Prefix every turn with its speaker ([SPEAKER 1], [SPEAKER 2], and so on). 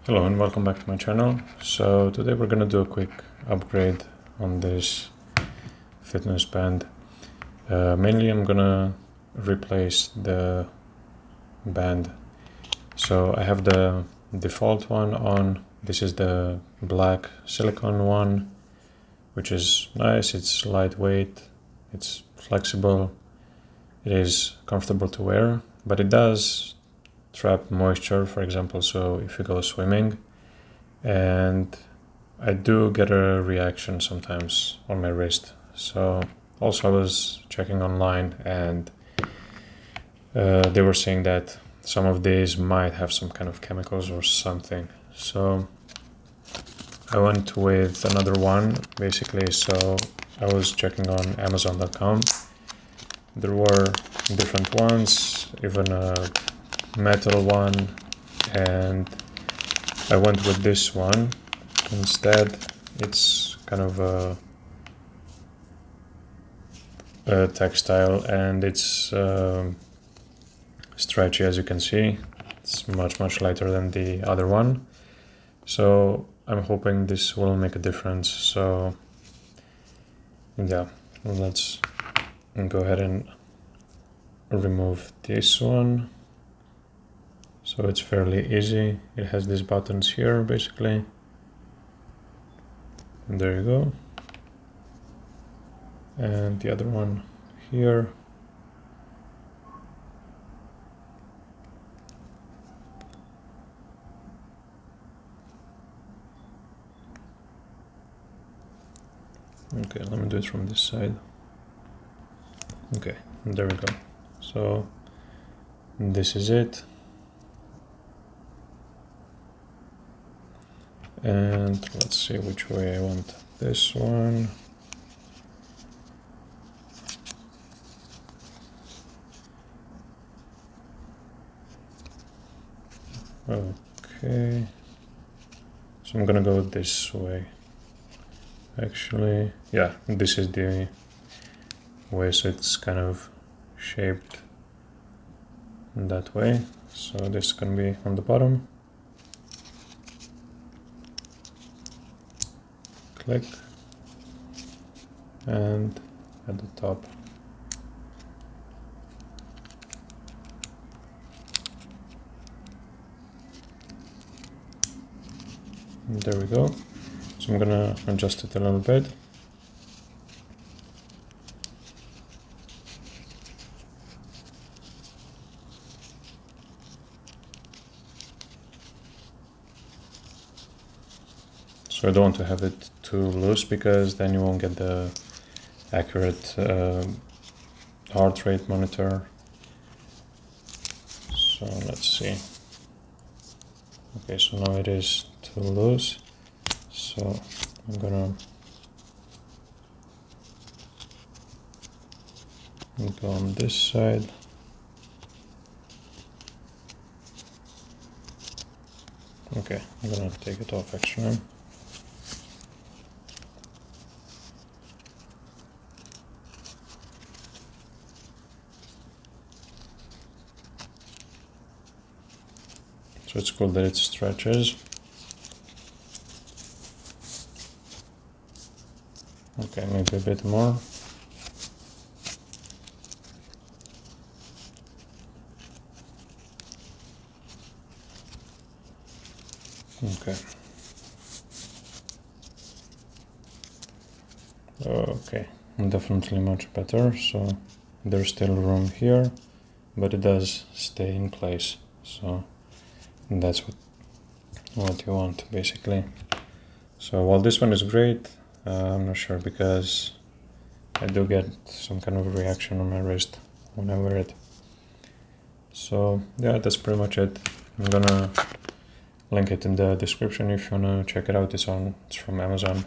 [SPEAKER 1] Hello and welcome back to my channel. So today we're gonna do a quick upgrade on this fitness band. Mainly I'm gonna replace the band. So I have the default one on. This is the black silicone one, which is nice. It's lightweight, it's flexible, it is comfortable to wear, but it does trap moisture, for example, so if you go swimming, and I do get a reaction sometimes on my wrist. So also I was checking online and they were saying that some of these might have some kind of chemicals or something. So I went with another one basically. So I was checking on Amazon.com. There were different ones, even a metal one, and I went with this one instead. It's kind of a textile, and it's stretchy, as you can see. It's much lighter than the other one, so I'm hoping this will make a difference. So yeah, let's go ahead and remove this one. So it's fairly easy. It has these buttons here basically, and there you go. And the other one here. Okay, let me do it from this side. Okay, there we go. So this is it. And let's see which way I want this one. Okay, so I'm gonna go this way. Actually, yeah, this is the way, so it's kind of shaped that way. So this is gonna be on the bottom. Click, and at the top. And there we go. So I'm gonna adjust it a little bit. So I don't want to have it too loose, because then you won't get the accurate heart rate monitor. So let's see. Okay, so now it is too loose. So I'm gonna go on this side. Okay, I'm gonna take it off actually. So it's cool that it stretches. Okay, maybe a bit more. Okay. Okay, definitely much better. So there's still room here, but it does stay in place. So that's what you want basically. So while this one is great, I'm not sure, because I do get some kind of reaction on my wrist when I wear it. So yeah, that's pretty much it. I'm gonna link it in the description if you wanna check it out. It's from Amazon.